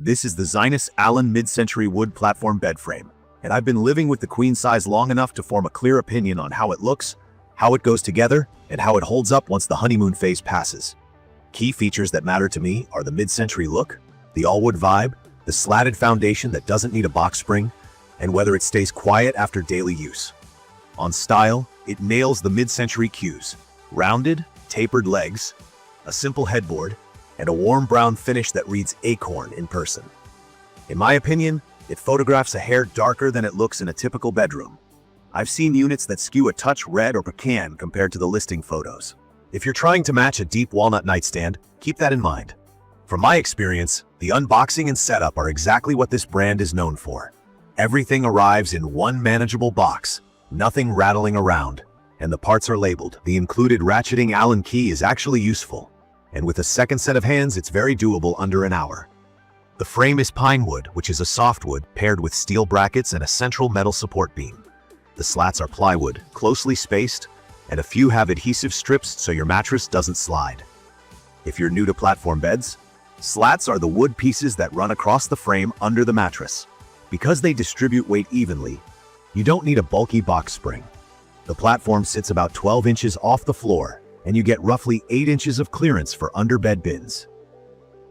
This is the ZINUS Allen mid-century wood platform bed frame, and I've been living with the queen size long enough to form a clear opinion on how it looks, how it goes together, and how it holds up once the honeymoon phase passes. Key features that matter to me are the mid-century look, the all-wood vibe, the slatted foundation that doesn't need a box spring, and whether it stays quiet after daily use. On style, it nails the mid-century cues: rounded, tapered legs, a simple headboard, and a warm brown finish that reads acorn in person. In my opinion, it photographs a hair darker than it looks in a typical bedroom. I've seen units that skew a touch red or pecan compared to the listing photos. If you're trying to match a deep walnut nightstand, keep that in mind. From my experience, the unboxing and setup are exactly what this brand is known for. Everything arrives in one manageable box, nothing rattling around, and the parts are labeled. The included ratcheting Allen key is actually useful, and with a second set of hands, it's very doable under an hour. The frame is pine wood, which is a softwood paired with steel brackets and a central metal support beam. The slats are plywood, closely spaced, and a few have adhesive strips so your mattress doesn't slide. If you're new to platform beds, slats are the wood pieces that run across the frame under the mattress. Because they distribute weight evenly, you don't need a bulky box spring. The platform sits about 12 inches off the floor, and you get roughly 8 inches of clearance for underbed bins.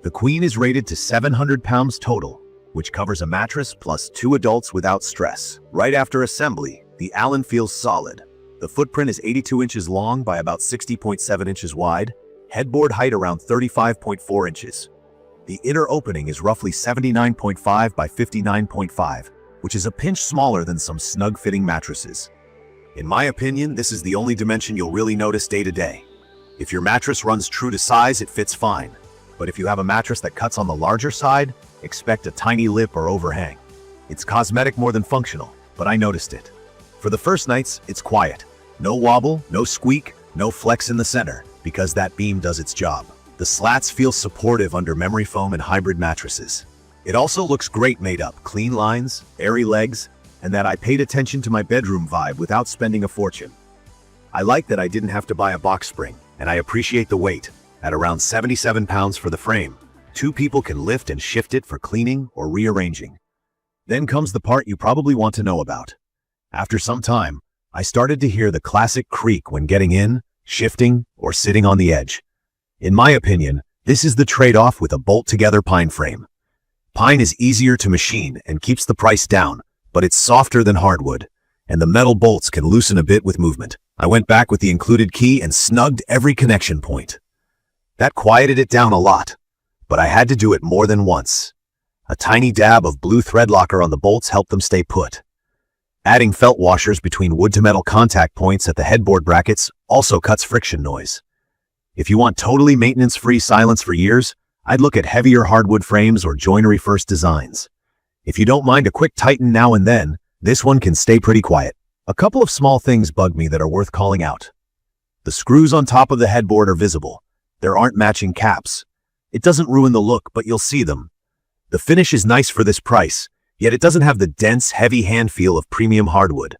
The queen is rated to 700 pounds total, which covers a mattress plus 2 adults without stress. Right after assembly, the Allen feels solid. The footprint is 82 inches long by about 60.7 inches wide, headboard height around 35.4 inches. The inner opening is roughly 79.5 by 59.5, which is a pinch smaller than some snug-fitting mattresses. In my opinion, this is the only dimension you'll really notice day to day. If your mattress runs true to size, it fits fine. But if you have a mattress that cuts on the larger side, expect a tiny lip or overhang. It's cosmetic more than functional, but I noticed it. For the first nights, it's quiet. No wobble, no squeak, no flex in the center, because that beam does its job. The slats feel supportive under memory foam and hybrid mattresses. It also looks great made up, clean lines, airy legs, and that I paid attention to my bedroom vibe without spending a fortune. I like that I didn't have to buy a box spring, and I appreciate the weight. At around 77 pounds for the frame, 2 people can lift and shift it for cleaning or rearranging. Then comes the part you probably want to know about. After some time, I started to hear the classic creak when getting in, shifting, or sitting on the edge. In my opinion, this is the trade-off with a bolt-together pine frame. Pine is easier to machine and keeps the price down, but it's softer than hardwood, and the metal bolts can loosen a bit with movement. I went back with the included key and snugged every connection point. That quieted it down a lot, but I had to do it more than once. A tiny dab of blue thread locker on the bolts helped them stay put. Adding felt washers between wood-to-metal contact points at the headboard brackets also cuts friction noise. If you want totally maintenance-free silence for years, I'd look at heavier hardwood frames or joinery-first designs. If you don't mind a quick tighten now and then, this one can stay pretty quiet. A couple of small things bug me that are worth calling out. The screws on top of the headboard are visible. There aren't matching caps. It doesn't ruin the look, but you'll see them. The finish is nice for this price, yet it doesn't have the dense, heavy hand feel of premium hardwood.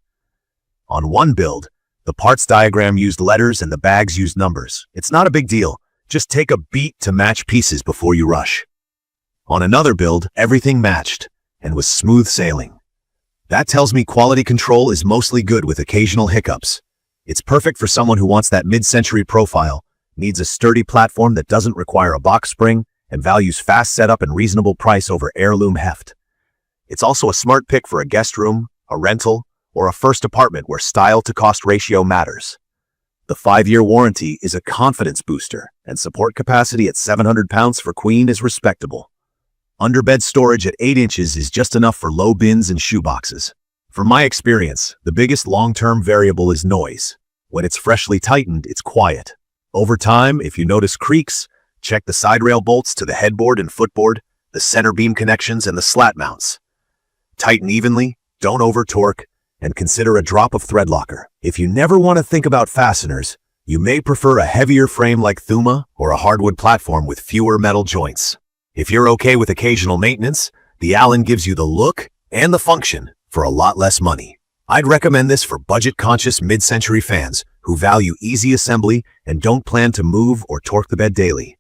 On one build, the parts diagram used letters and the bags used numbers. It's not a big deal. Just take a beat to match pieces before you rush. On another build, everything matched and was smooth sailing. That tells me quality control is mostly good with occasional hiccups. It's perfect for someone who wants that mid-century profile, needs a sturdy platform that doesn't require a box spring, and values fast setup and reasonable price over heirloom heft. It's also a smart pick for a guest room, a rental, or a first apartment where style-to-cost ratio matters. The 5-year warranty is a confidence booster, and support capacity at 700 pounds for queen is respectable. Underbed storage at 8 inches is just enough for low bins and shoeboxes. From my experience, the biggest long-term variable is noise. When it's freshly tightened, it's quiet. Over time, if you notice creaks, check the side rail bolts to the headboard and footboard, the center beam connections, and the slat mounts. Tighten evenly, don't over-torque, and consider a drop of thread locker. If you never want to think about fasteners, you may prefer a heavier frame like Thuma or a hardwood platform with fewer metal joints. If you're okay with occasional maintenance, the Allen gives you the look and the function for a lot less money. I'd recommend this for budget-conscious mid-century fans who value easy assembly and don't plan to move or torque the bed daily.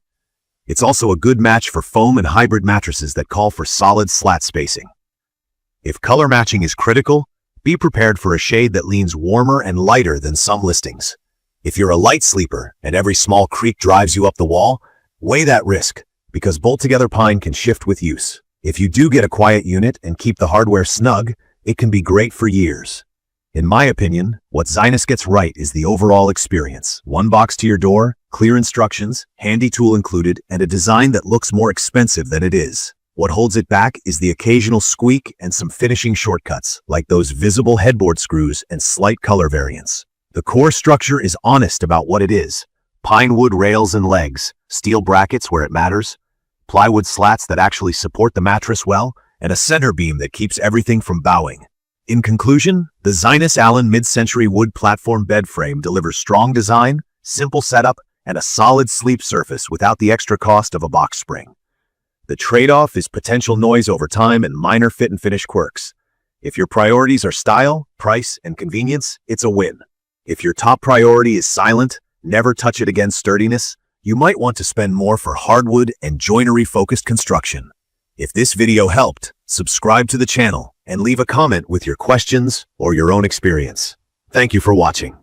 It's also a good match for foam and hybrid mattresses that call for solid slat spacing. If color matching is critical, be prepared for a shade that leans warmer and lighter than some listings. If you're a light sleeper and every small creak drives you up the wall, weigh that risk, because bolt-together pine can shift with use. If you do get a quiet unit and keep the hardware snug, it can be great for years. In my opinion, what ZINUS gets right is the overall experience. One box to your door, clear instructions, handy tool included, and a design that looks more expensive than it is. What holds it back is the occasional squeak and some finishing shortcuts, like those visible headboard screws and slight color variants. The core structure is honest about what it is. Pine wood rails and legs, steel brackets where it matters, plywood slats that actually support the mattress well, and a center beam that keeps everything from bowing. In conclusion, the ZINUS Allen mid-century wood platform bed frame delivers strong design, simple setup, and a solid sleep surface without the extra cost of a box spring. The trade-off is potential noise over time and minor fit and finish quirks. If your priorities are style, price, and convenience, it's a win. If your top priority is silent, never touch it against sturdiness, you might want to spend more for hardwood and joinery-focused construction. If this video helped, subscribe to the channel and leave a comment with your questions or your own experience. Thank you for watching.